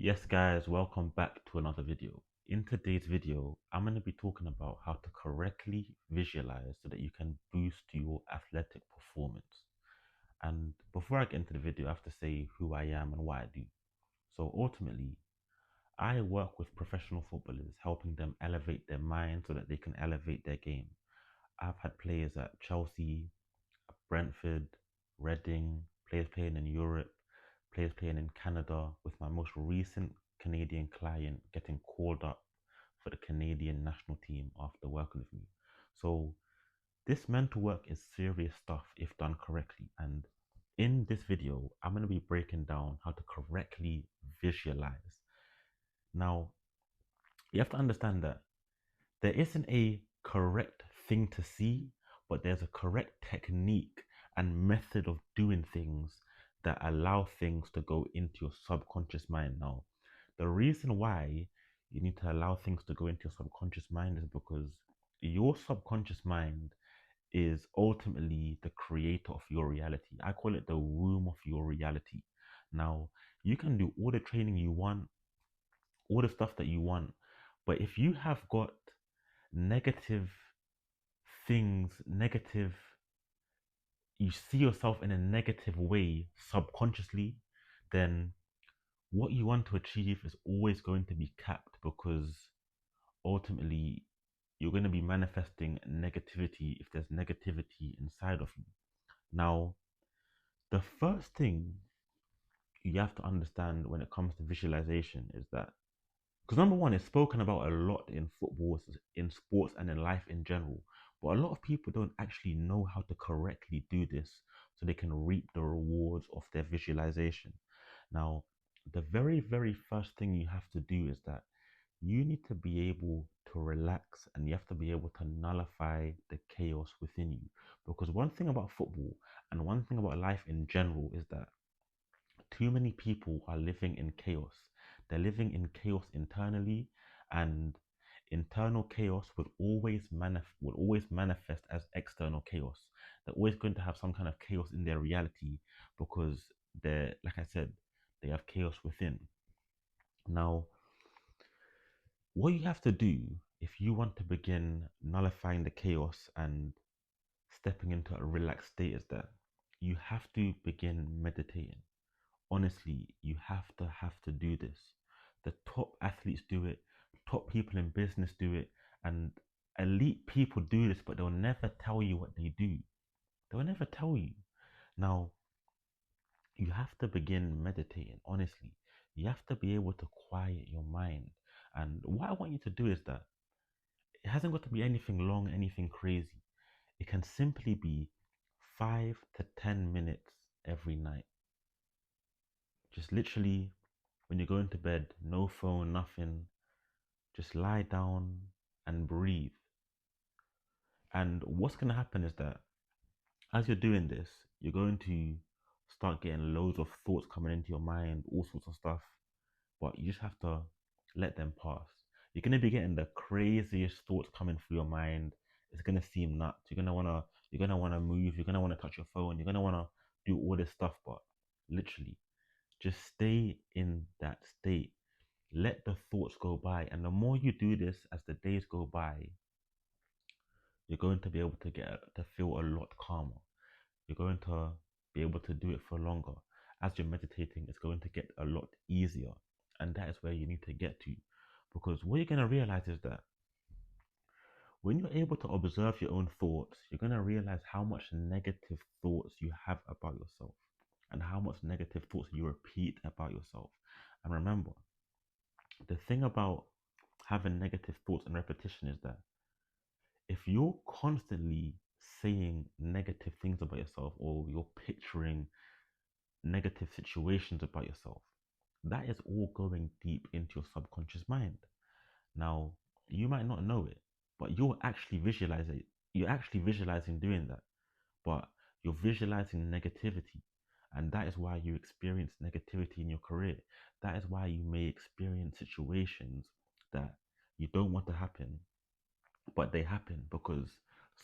Yes guys, welcome back to another video. In today's video, I'm going to be talking about how to correctly visualize so that you can boost your athletic performance. And before I get into the video, I have to say who I am and what I do. So ultimately, I work with professional footballers, helping them elevate their mind so that they can elevate their game. I've had players at Chelsea, Brentford, Reading, players playing in Europe, players playing in Canada, with my most recent Canadian client getting called up for the Canadian national team after working with me. So this mental work is serious stuff if done correctly. And in this video, I'm going to be breaking down how to correctly visualize. Now, you have to understand that there isn't a correct thing to see, but there's a correct technique and method of doing things that allow things to go into your subconscious mind. Now, the reason why you need to allow things to go into your subconscious mind is because your subconscious mind is ultimately the creator of your reality. I call it the womb of your reality. Now, you can do all the training you want, all the stuff that you want, but if you have got negative things, you see yourself in a negative way subconsciously, then what you want to achieve is always going to be capped, because ultimately you're going to be manifesting negativity if there's negativity inside of you. Now, the first thing you have to understand when it comes to visualization is that, because number one, it's spoken about a lot in football, in sports, and in life in general. But a lot of people don't actually know how to correctly do this so they can reap the rewards of their visualization. Now, the very, very first thing you have to do is that you need to be able to relax, and you have to be able to nullify the chaos within you. Because one thing about football and one thing about life in general is that too many people are living in chaos. They're living in chaos internally, and internal chaos will always manifest as external chaos. They're always going to have some kind of chaos in their reality because they're, like I said, they have chaos within. Now, what you have to do if you want to begin nullifying the chaos and stepping into a relaxed state is that you have to begin meditating. Honestly, you have to do this. The top athletes do it, top people in business do it, and elite people do this, but they'll never tell you what they do. They'll never tell you. Now, you have to begin meditating, honestly. You have to be able to quiet your mind. And what I want you to do is that it hasn't got to be anything long, anything crazy. It can simply be 5 to 10 minutes every night. Just literally, when you're going to bed, no phone, nothing, just lie down and breathe. And what's going to happen is that as you're doing this, you're going to start getting loads of thoughts coming into your mind, all sorts of stuff, but you just have to let them pass. You're going to be getting the craziest thoughts coming through your mind. It's going to seem nuts. You're going to want to move. You're going to want to touch your phone. You're going to want to do all this stuff, but literally just stay in that state. Let the thoughts go by. And the more you do this as the days go by, you're going to be able to feel a lot calmer. You're going to be able to do it for longer. As you're meditating, it's going to get a lot easier. And that is where you need to get to. Because what you're going to realize is that when you're able to observe your own thoughts, you're going to realize how much negative thoughts you have about yourself and how much negative thoughts you repeat about yourself. And remember, the thing about having negative thoughts and repetition is that if you're constantly saying negative things about yourself, or you're picturing negative situations about yourself, that is all going deep into your subconscious mind. Now, you might not know it, but you're actually visualizing. You're actually visualizing doing that, but you're visualizing negativity, and that is why you experience negativity in your career. That is why you may experience situations that you don't want to happen, but they happen because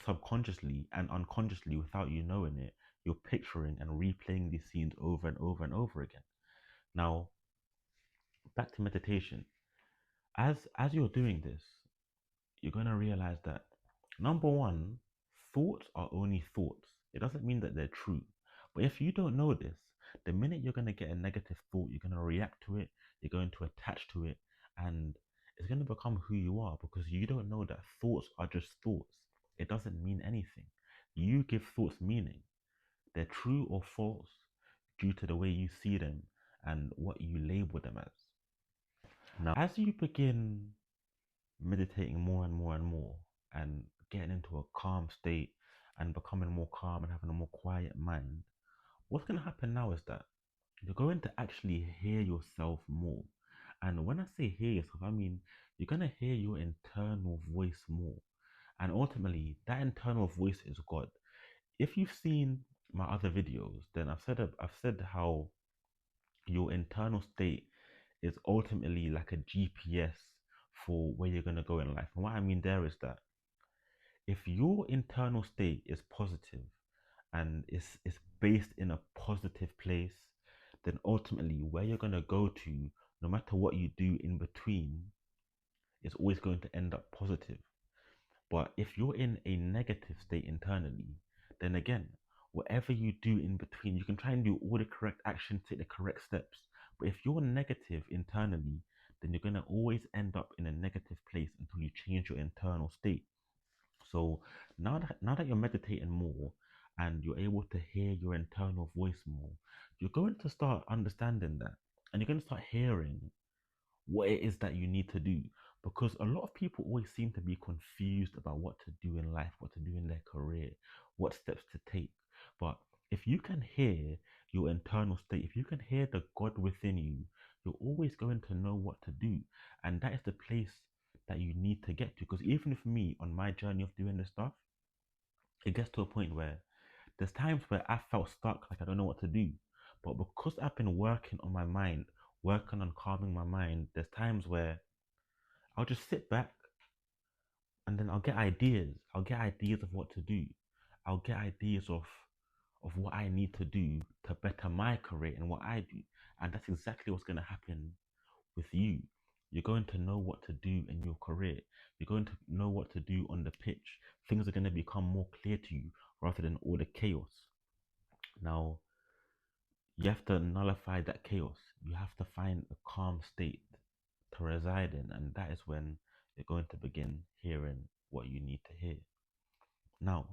subconsciously and unconsciously, without you knowing it, you're picturing and replaying these scenes over and over and over again. Now, back to meditation. As you're doing this, you're gonna realize that number one, thoughts are only thoughts. It doesn't mean that they're true. But if you don't know this, the minute you're gonna get a negative thought, you're gonna react to it, you're going to attach to it, and it's gonna become who you are because you don't know that thoughts are just thoughts. It doesn't mean anything. You give thoughts meaning. They're true or false due to the way you see them and what you label them as. Now, as you begin meditating more and more and more and getting into a calm state and becoming more calm and having a more quiet mind, what's going to happen now is that you're going to actually hear yourself more. And when I say hear yourself, I mean you're going to hear your internal voice more. And ultimately, that internal voice is God. If you've seen my other videos, then I've said how your internal state is ultimately like a GPS for where you're going to go in life. And what I mean there is that if your internal state is positive and is based in a positive place, then ultimately where you're going to go to, no matter what you do in between, is always going to end up positive. But if you're in a negative state internally, then again, whatever you do in between, you can try and do all the correct actions, take the correct steps. But if you're negative internally, then you're going to always end up in a negative place until you change your internal state. So now that you're meditating more and you're able to hear your internal voice more, you're going to start understanding that, and you're going to start hearing what it is that you need to do, because a lot of people always seem to be confused about what to do in life, what to do in their career, what steps to take. But if you can hear your internal state, if you can hear the God within you, you're always going to know what to do. And that is the place that you need to get to. Because even with me on my journey of doing this stuff, it gets to a point where there's times where I felt stuck, like I don't know what to do. But because I've been working on my mind, working on calming my mind, there's times where I'll just sit back and then I'll get ideas. I'll get ideas of what to do. I'll get ideas of what I need to do to better my career and what I do. And that's exactly what's going to happen with you. You're going to know what to do in your career. You're going to know what to do on the pitch. Things are going to become more clear to you rather than all the chaos. Now, you have to nullify that chaos. You have to find a calm state to reside in, and that is when you're going to begin hearing what you need to hear. Now,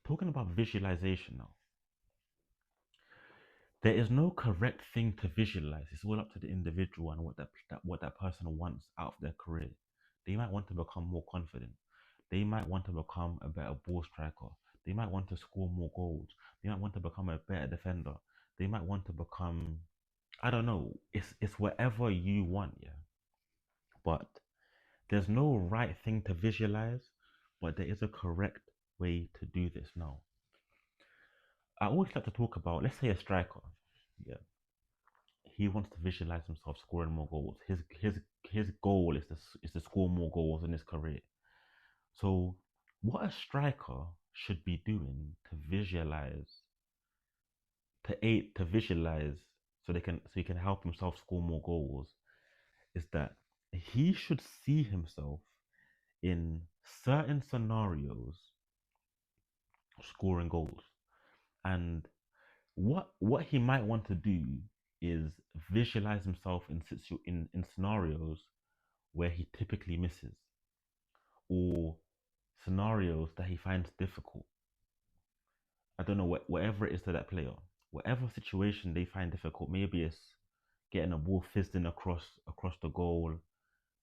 talking about visualization now, there is no correct thing to visualize. It's all up to the individual and what that person wants out of their career. They might want to become more confident. They might want to become a better ball striker. They might want to score more goals. They might want to become a better defender. They might want to become, I don't know. It's whatever you want, yeah. But there's no right thing to visualize, but there is a correct way to do this now. I always like to talk about, let's say, a striker. Yeah, he wants to visualize himself scoring more goals. His goal is to score more goals in his career. So, what a striker should be doing to visualize, to visualize, so he can help himself score more goals, is that he should see himself in certain scenarios scoring goals. And what he might want to do is visualize himself in scenarios where he typically misses, or scenarios that he finds difficult. I don't know, whatever it is to that player, whatever situation they find difficult. Maybe it's getting a ball fizzed in across the goal.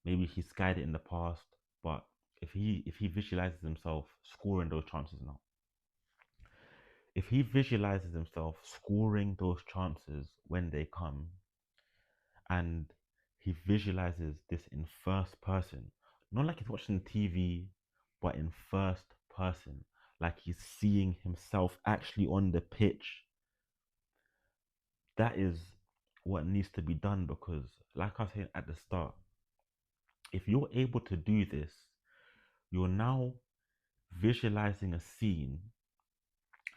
Maybe he skied it in the past. But if he visualizes himself scoring those chances now, if he visualizes himself scoring those chances when they come, and he visualizes this in first person, not like he's watching TV, but in first person, like he's seeing himself actually on the pitch, that is what needs to be done. Because, like I said at the start, if you're able to do this, you're now visualizing a scene,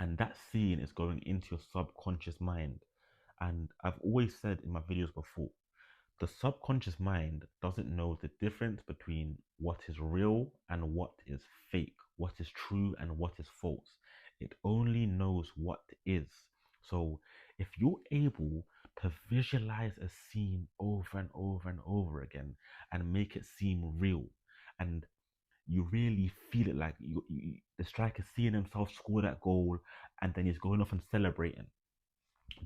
and that scene is going into your subconscious mind. And I've always said in my videos before, the subconscious mind doesn't know the difference between what is real and what is fake, what is true and what is false. It only knows what is. So if you're able to visualize a scene over and over and over again and make it seem real, and you really feel it, like the striker seeing himself score that goal and then he's going off and celebrating,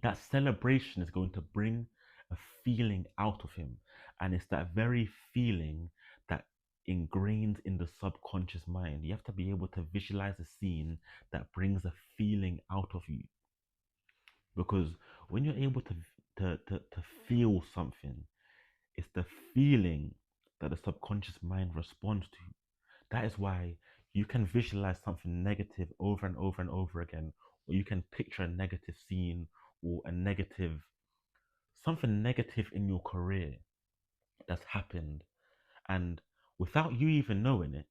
that celebration is going to bring a feeling out of him. And it's that very feeling that ingrains in the subconscious mind. You have to be able to visualize a scene that brings a feeling out of you. Because when you're able to feel something, it's the feeling that the subconscious mind responds to. That is why you can visualize something negative over and over and over again, or you can picture a negative scene or something negative in your career that's happened. And without you even knowing it,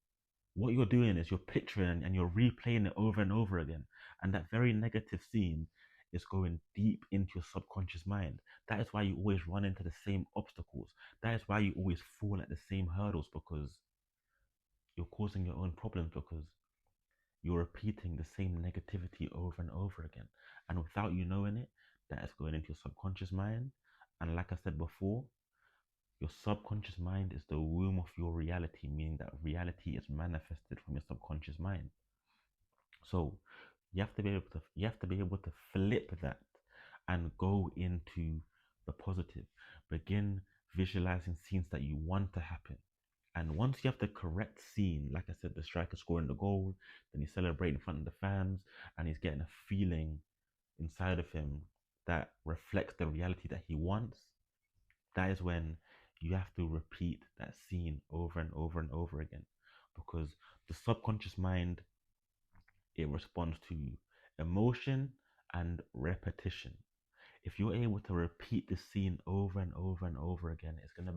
what you're doing is you're picturing and you're replaying it over and over again. And that very negative scene is going deep into your subconscious mind. That is why you always run into the same obstacles. That is why you always fall at the same hurdles, because you're causing your own problems, because you're repeating the same negativity over and over again. And without you knowing it, that is going into your subconscious mind. And like I said before, your subconscious mind is the womb of your reality, meaning that reality is manifested from your subconscious mind. So you have to be able to flip that and go into the positive. Begin visualizing scenes that you want to happen. And once you have the correct scene, like I said, the striker scoring the goal, then he's celebrating in front of the fans, and he's getting a feeling inside of him that reflects the reality that he wants. That is when you have to repeat that scene over and over and over again, because the subconscious mind, it responds to emotion and repetition. If you're able to repeat the scene over and over and over again, it's going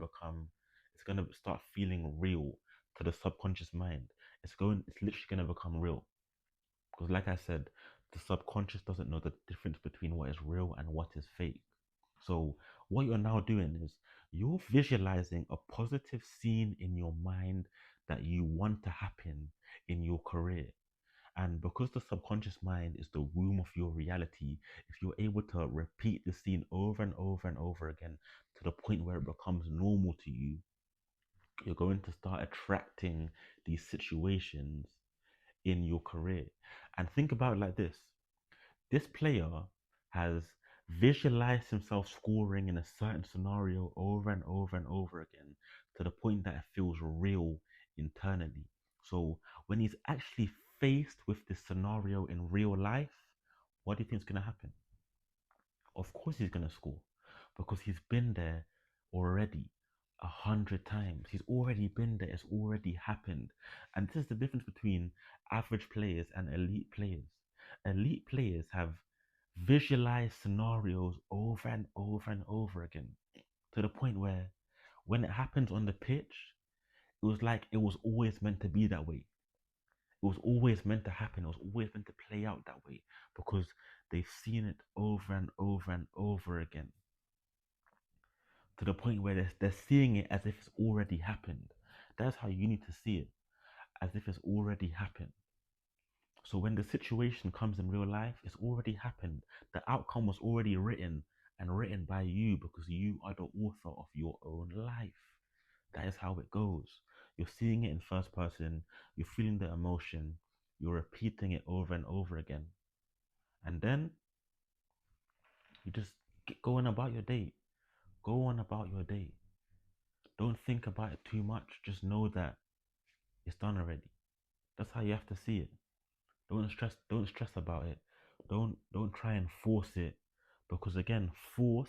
to start feeling real to the subconscious mind. It's literally going to become real. Because like I said, the subconscious doesn't know the difference between what is real and what is fake. So what you're now doing is you're visualizing a positive scene in your mind that you want to happen in your career. And because the subconscious mind is the womb of your reality, if you're able to repeat the scene over and over and over again to the point where it becomes normal to you, you're going to start attracting these situations in your career. And think about it like this player has visualized himself scoring in a certain scenario over and over and over again to the point that it feels real internally. So when he's actually faced with this scenario in real life, what do you think is going to happen? Of course he's going to score, because he's been there already 100 times. He's already been there. It's already happened. And this is the difference between average players and elite players. Elite players have visualized scenarios over and over and over again to the point where when it happens on the pitch, it was like it was always meant to be that way. It was always meant to happen. It was always meant to play out that way, because they've seen it over and over and over again to the point where they're seeing it as if it's already happened. That's how you need to see it, as if it's already happened. So when the situation comes in real life, it's already happened. The outcome was already written, and written by you, because you are the author of your own life. That is how it goes. You're seeing it in first person, you're feeling the emotion, you're repeating it over and over again. And then you just get going about your day. Go on about your day. Don't think about it too much. Just know that it's done already. That's how you have to see it. Don't stress about it. Don't try and force it, because again, force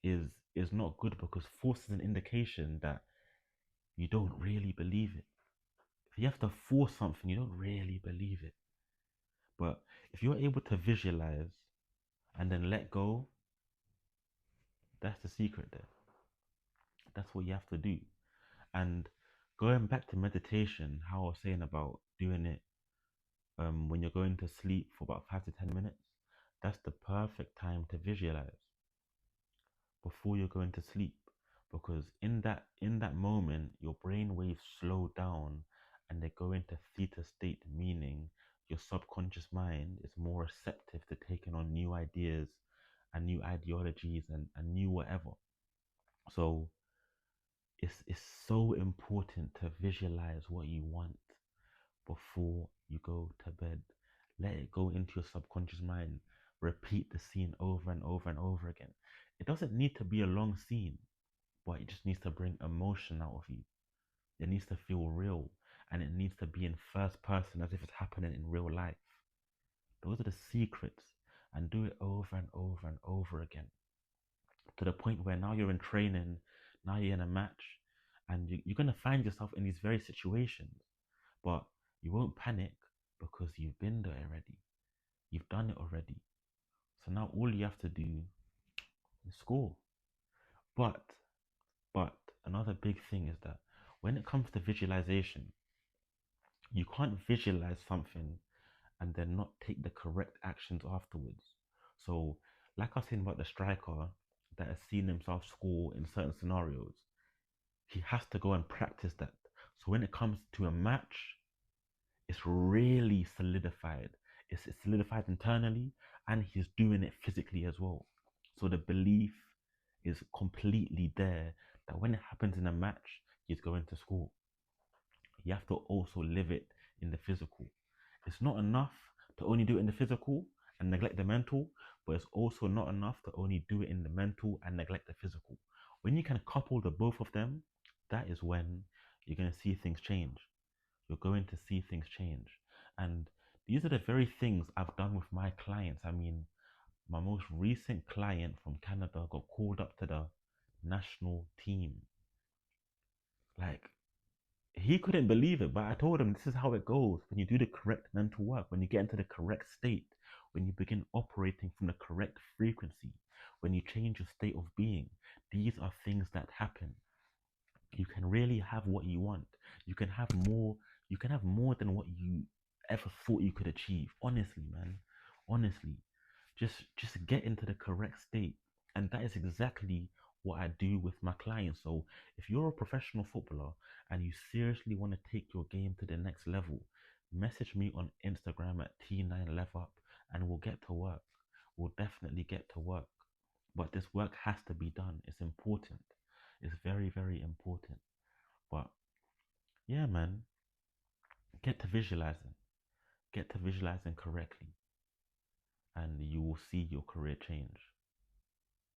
is not good, because force is an indication that you don't really believe it. If you have to force something, you don't really believe it. But if you're able to visualize and then let go, that's the secret there. That's what you have to do. And going back to meditation, how I was saying about doing it when you're going to sleep for about 5 to 10 minutes, that's the perfect time to visualize before you're going to sleep. because in that moment your brain waves slow down and they go into theta state, meaning your subconscious mind is more receptive to taking on new ideas and new ideologies and new whatever. So it's so important to visualize what you want before you go to bed. Let it go into your subconscious mind. Repeat the scene over and over and over again. It doesn't need to be a long scene, but it just needs to bring emotion out of you. It needs to feel real, and it needs to be in first person as if it's happening in real life. Those are the secrets, and do it over and over and over again to the point where now you're in training, now you're in a match, and you're going to find yourself in these very situations, but you won't panic because you've been there already. You've done it already. So now all you have to do is score. But, but another big thing is that when it comes to visualization, you can't visualize something and then not take the correct actions afterwards. So, like I was saying about the striker that has seen himself score in certain scenarios, he has to go and practice that. So when it comes to a match, it's really solidified. It's solidified internally, and he's doing it physically as well. So the belief is completely there that when it happens in a match, he's going to score. You have to also live it in the physical. It's not enough to only do it in the physical and neglect the mental, but it's also not enough to only do it in the mental and neglect the physical. When you can couple the both of them, that is when you're going to see things change. You're going to see things change. And these are the very things I've done with my clients. I mean, my most recent client from Canada got called up to the national team. Like, he couldn't believe it, but I told him this is how it goes when you do the correct mental work, when you get into the correct state, when you begin operating from the correct frequency, when you change your state of being. These are things that happen. You can really have what you want. You can have more. You can have more than what you ever thought you could achieve. Honestly, man. Honestly, just get into the correct state, and that is exactly what I do with my clients. So if you're a professional footballer and you seriously want to take your game to the next level, message me on Instagram at T9LevUp and we'll get to work. We'll definitely get to work. But this work has to be done. It's important. It's very, very important. But yeah, man, get to visualizing. Get to visualizing correctly, and you will see your career change.